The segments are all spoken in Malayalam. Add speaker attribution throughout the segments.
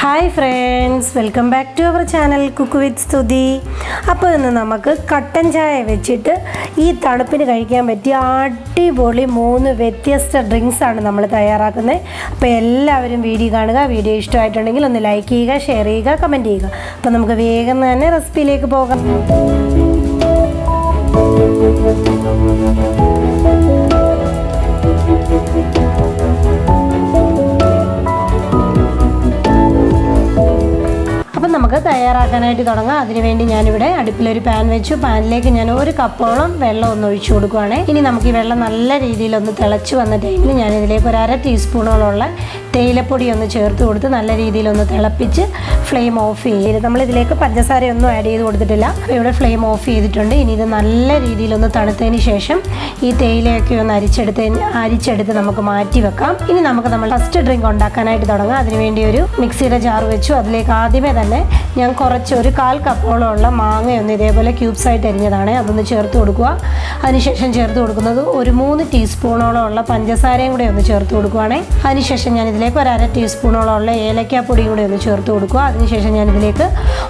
Speaker 1: Hi friends, welcome back to our channel cook with Stuthi. അപ്പോൾ ഇന്ന് നമുക്ക് കട്ടൻ ചായ വെച്ചിട്ട് ഈ തണുപ്പിന് കഴിക്കാൻ പറ്റിയ അടിപൊളി 3 വ്യത്യസ്ത ഡ്രിങ്ക്സാണ് നമ്മൾ തയ്യാറാക്കുന്നത്. അപ്പോൾ എല്ലാവരും വീഡിയോ കാണുക. വീഡിയോ ഇഷ്ടമായിട്ടുണ്ടെങ്കിൽ ഒന്ന് ലൈക്ക് ചെയ്യുക, ഷെയർ ചെയ്യുക, കമൻറ്റ് ചെയ്യുക. അപ്പോൾ നമുക്ക് വേഗം തന്നെ റെസിപ്പിയിലേക്ക് പോകാം. നമുക്ക് തയ്യാറാക്കാനായിട്ട് തുടങ്ങാം. അതിനുവേണ്ടി ഞാനിവിടെ അടുപ്പിലൊരു പാൻ വെച്ചു. പാനിലേക്ക് ഞാൻ 1 കപ്പോളം വെള്ളം ഒന്ന് ഒഴിച്ചു കൊടുക്കുകയാണ്. ഇനി നമുക്ക് ഈ വെള്ളം നല്ല രീതിയിലൊന്ന് തിളച്ച് വന്ന ടൈമിൽ ഞാനിതിലേക്ക് 1/2 ടീസ്പൂണോളമുള്ള തേയിലപ്പൊടി ഒന്ന് ചേർത്ത് കൊടുത്ത് നല്ല രീതിയിലൊന്ന് തിളപ്പിച്ച് ഫ്ലെയിം ഓഫ് ചെയ്ത്, നമ്മളിതിലേക്ക് പഞ്ചസാരയൊന്നും ആഡ് ചെയ്ത് കൊടുത്തിട്ടില്ല. അപ്പോൾ ഇവിടെ ഫ്ലെയിം ഓഫ് ചെയ്തിട്ടുണ്ട്. ഇനി ഇത് നല്ല രീതിയിലൊന്ന് തണുത്തതിന് ശേഷം ഈ തേയിലയൊക്കെ ഒന്ന് അരിച്ചെടുത്ത് നമുക്ക് മാറ്റി വെക്കാം. ഇനി നമുക്ക് നമ്മൾ ഫസ്റ്റ് ഡ്രിങ്ക് ഉണ്ടാക്കാനായിട്ട് തുടങ്ങാം. അതിനുവേണ്ടി ഒരു മിക്സിയുടെ ജാർ വെച്ചു. അതിലേക്ക് ആദ്യമേ തന്നെ ഞാൻ കുറച്ച് 1/4 കപ്പോളമുള്ള മാങ്ങയൊന്ന് ഇതേപോലെ ക്യൂബ്സ് ആയിട്ട് അരിഞ്ഞതാണ്, അതൊന്ന് ചേർത്ത് കൊടുക്കുക. അതിനുശേഷം ചേർത്ത് കൊടുക്കുന്നത് ഒരു 3 ടീസ്പൂണോളമുള്ള പഞ്ചസാരയും കൂടെ ഒന്ന് ചേർത്ത് കൊടുക്കുകയാണേ. അതിനുശേഷം ഞാൻ ഇതിലേക്ക് 1/2 ടീസ്പൂണോളമുള്ള ഏലക്കാപ്പൊടിയും കൂടെ ഒന്ന് ചേർത്ത് കൊടുക്കുക. അതിനുശേഷം ഞാൻ ഇതിലേക്ക്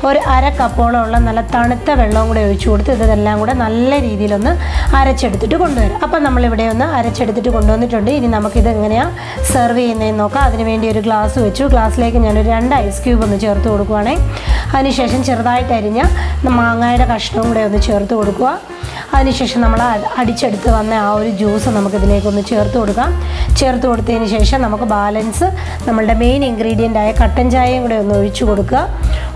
Speaker 1: 1/2 കപ്പോളമുള്ള നല്ല തണുത്ത വെള്ളവും കൂടെ ഒഴിച്ചു കൊടുത്ത് ഇതെല്ലാം കൂടെ നല്ല രീതിയിലൊന്ന് അരച്ചെടുത്തിട്ട് കൊണ്ടുവരാം. അപ്പം നമ്മളിവിടെ ഒന്ന് അരച്ചെടുത്തിട്ട് കൊണ്ടുവന്നിട്ടുണ്ട്. ഇനി നമുക്കിത് എങ്ങനെയാണ് സെർവ് ചെയ്യുന്നതെന്ന് നോക്കാം. അതിനുവേണ്ടി ഒരു ഗ്ലാസ് വെച്ചു. ഗ്ലാസ്സിലേക്ക് ഞാനൊരു 2 ഐസ് ക്യൂബ് ഒന്ന് ചേർത്ത് കൊടുക്കുകയാണേ. അതിനുശേഷം ചെറുതായിട്ട് അരിഞ്ഞ മാങ്ങയുടെ കഷ്ണവും കൂടെ ഒന്ന് ചേർത്ത് കൊടുക്കുക. അതിനുശേഷം നമ്മൾ അടിച്ചെടുത്ത് വന്ന ആ ഒരു ജ്യൂസ് നമുക്കിതിലേക്കൊന്ന് ചേർത്ത് കൊടുക്കാം. ചേർത്ത് കൊടുത്തതിന് ശേഷം നമുക്ക് ബാലൻസ് നമ്മളുടെ മെയിൻ ഇൻഗ്രീഡിയൻ്റായ കട്ടൻ ചായയും കൂടെ ഒന്ന് ഒഴിച്ചു കൊടുക്കുക.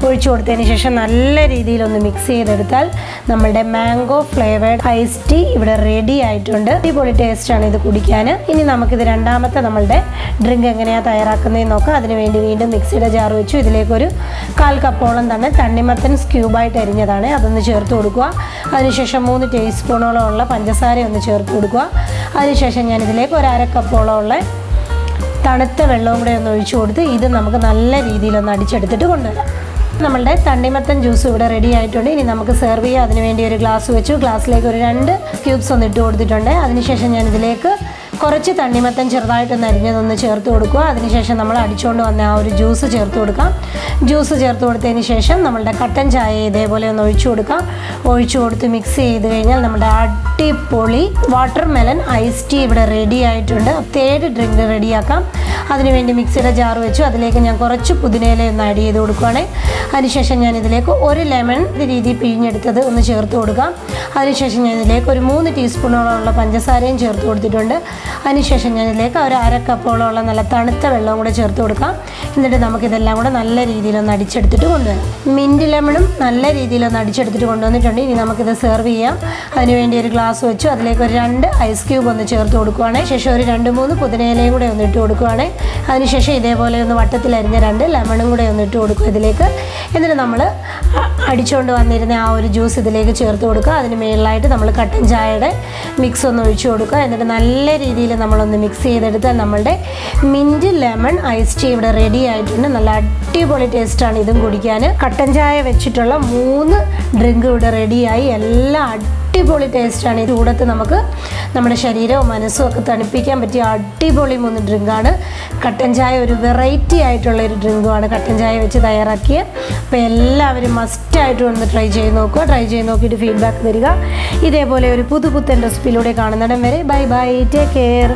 Speaker 1: ഒഴിച്ചു കൊടുത്തതിന് ശേഷം നല്ല രീതിയിലൊന്ന് മിക്സ് ചെയ്തെടുത്താൽ നമ്മളുടെ മാംഗോ ഫ്ലേവേർഡ് ഐസ് ടീ ഇവിടെ റെഡി ആയിട്ടുണ്ട്. അടിപൊളി ടേസ്റ്റാണ് ഇത് കുടിക്കാൻ. ഇനി നമുക്കിത് രണ്ടാമത്തെ നമ്മളുടെ ഡ്രിങ്ക് എങ്ങനെയാണ് തയ്യാറാക്കുന്നതെന്ന് നോക്കാം. അതിനുവേണ്ടി വീണ്ടും മിക്സിയുടെ ജാർ വെച്ചു. ഇതിലേക്കൊരു 1/4 കപ്പോളം തന്നെ തണ്ണിമത്തൻ ക്യൂബായിട്ട് അരിഞ്ഞതാണ്, അതൊന്ന് ചേർത്ത് കൊടുക്കുക. അതിനുശേഷം 3 ടീസ്പൂണോളമുള്ള പഞ്ചസാര ഒന്ന് ചേർത്ത് കൊടുക്കുക. അതിനുശേഷം ഞാനിതിലേക്ക് 1/2 കപ്പോളമുള്ള തണുത്ത വെള്ളവും കൂടെ ഒന്ന് ഒഴിച്ചു കൊടുത്ത് ഇത് നമുക്ക് നല്ല രീതിയിലൊന്ന് അടിച്ചെടുത്തിട്ട് കൊണ്ടുവരാം. നമ്മളുടെ തണ്ണിമത്തൻ ജ്യൂസ് ഇവിടെ റെഡി ആയിട്ടുണ്ട്. ഇനി നമുക്ക് സെർവ് ചെയ്യാം. അതിനുവേണ്ടി ഒരു ഗ്ലാസ് വെച്ചു. ഗ്ലാസ്സിലേക്ക് ഒരു 2 ക്യൂബ്സ് ഒന്ന് ഇട്ട് കൊടുത്തിട്ടുണ്ട്. അതിനുശേഷം ഞാനിതിലേക്ക് കുറച്ച് തണ്ണിമത്തൻ ചെറുതായിട്ടൊന്ന് അരിഞ്ഞതൊന്ന് ചേർത്ത് കൊടുക്കുക. അതിനുശേഷം നമ്മൾ അടിച്ചുകൊണ്ട് വന്ന ആ ഒരു ജ്യൂസ് ചേർത്ത് കൊടുക്കാം. ജ്യൂസ് ചേർത്ത് കൊടുത്തതിന് ശേഷം നമ്മളുടെ കട്ടൻ ചായ ഇതേപോലെ ഒന്ന് ഒഴിച്ചു കൊടുക്കാം. ഒഴിച്ചു കൊടുത്ത് മിക്സ് ചെയ്ത് കഴിഞ്ഞാൽ നമ്മുടെ അടിപൊളി വാട്ടർ മെലൺ ഐസ് ടീ ഇവിടെ റെഡി ആയിട്ടുണ്ട്. 3rd ഡ്രിങ്ക് റെഡിയാക്കാം. അതിനുവേണ്ടി മിക്സിയുടെ ജാർ വെച്ചു. അതിലേക്ക് ഞാൻ കുറച്ച് പുതിനയില ഒന്ന് ആഡ് ചെയ്ത് കൊടുക്കുകയാണ്. അതിനുശേഷം ഞാൻ ഇതിലേക്ക് 1 ലെമൺ രീതി പിഴിഞ്ഞെടുത്തത് ഒന്ന് ചേർത്ത് കൊടുക്കാം. അതിനുശേഷം ഞാൻ ഇതിലേക്ക് ഒരു 3 ടീസ്പൂണോളമുള്ള പഞ്ചസാരയും ചേർത്ത് കൊടുത്തിട്ടുണ്ട്. അതിനുശേഷം ഞാൻ ഇതിലേക്ക് ഒരു 1/2 കപ്പോളമുള്ള നല്ല തണുത്ത വെള്ളവും കൂടെ ചേർത്ത് കൊടുക്കാം. എന്നിട്ട് നമുക്കിതെല്ലാം കൂടെ നല്ല രീതിയിലൊന്ന് അടിച്ചെടുത്തിട്ട് കൊണ്ടുവരാം. മിൻറ്റ് ലെമണും നല്ല രീതിയിലൊന്ന് അടിച്ചെടുത്തിട്ട് കൊണ്ടുവന്നിട്ടുണ്ട്. ഇനി നമുക്കിത് സെർവ് ചെയ്യാം. അതിനുവേണ്ടി ഒരു ഗ്ലാസ് വെച്ചു. അതിലേക്ക് ഒരു 2 ഐസ് ക്യൂബ് ഒന്ന് ചേർത്ത് കൊടുക്കുകയാണ്. ശേഷം ഒരു 2-3 പുതിനയിലയും കൂടെ ഒന്ന് ഇട്ട് കൊടുക്കുകയാണ്. അതിനുശേഷം ഇതേപോലെ ഒന്ന് വട്ടത്തിൽ അരിഞ്ഞ 2 ലെമണും കൂടെ ഒന്ന് ഇട്ട് കൊടുക്കുക ഇതിലേക്ക്. എന്നിട്ട് നമ്മൾ അടിച്ചുകൊണ്ട് വന്നിരുന്ന ആ ഒരു ജ്യൂസ് ഇതിലേക്ക് ചേർത്ത് കൊടുക്കുക. അതിന് മേളിലായിട്ട് നമ്മൾ കട്ടൻ ചായയുടെ മിക്സ് ഒന്ന് ഒഴിച്ചു കൊടുക്കുക. എന്നിട്ട് നല്ല രീതിയിൽ നമ്മളൊന്ന് മിക്സ് ചെയ്തെടുത്താൽ നമ്മളുടെ മിൻറ്റ് ലെമൺ ഐസ് ടീ ഇവിടെ റെഡി ആയിട്ടുണ്ട്. നല്ല അടിപൊളി ടേസ്റ്റാണ് ഇതും കുടിക്കാൻ. കട്ടൻ ചായ വെച്ചിട്ടുള്ള 3 ഡ്രിങ്ക് ഇവിടെ റെഡിയായി. എല്ലാം അടിപൊളി ടേസ്റ്റാണ്. ഇത് കൂടത്ത് നമുക്ക് നമ്മുടെ ശരീരവും മനസ്സും ഒക്കെ തണുപ്പിക്കാൻ പറ്റിയ അടിപൊളി 3 ഡ്രിങ്കാണ്. കട്ടൻ ചായ ഒരു വെറൈറ്റി ആയിട്ടുള്ളൊരു ഡ്രിങ്കുമാണ് കട്ടൻ ചായ വെച്ച് തയ്യാറാക്കിയത്. അപ്പോൾ എല്ലാവരും മസ്റ്റായിട്ട് ഒന്ന് ട്രൈ ചെയ്ത് നോക്കുക. ട്രൈ ചെയ്ത് നോക്കിയിട്ട് ഫീഡ്ബാക്ക് തരിക. ഇതേപോലെ ഒരു പുതുപുത്തൻ റെസിപ്പിയിലൂടെ കാണുന്നിടം വരെ ബൈ ബൈ, ടേക്ക് കെയർ.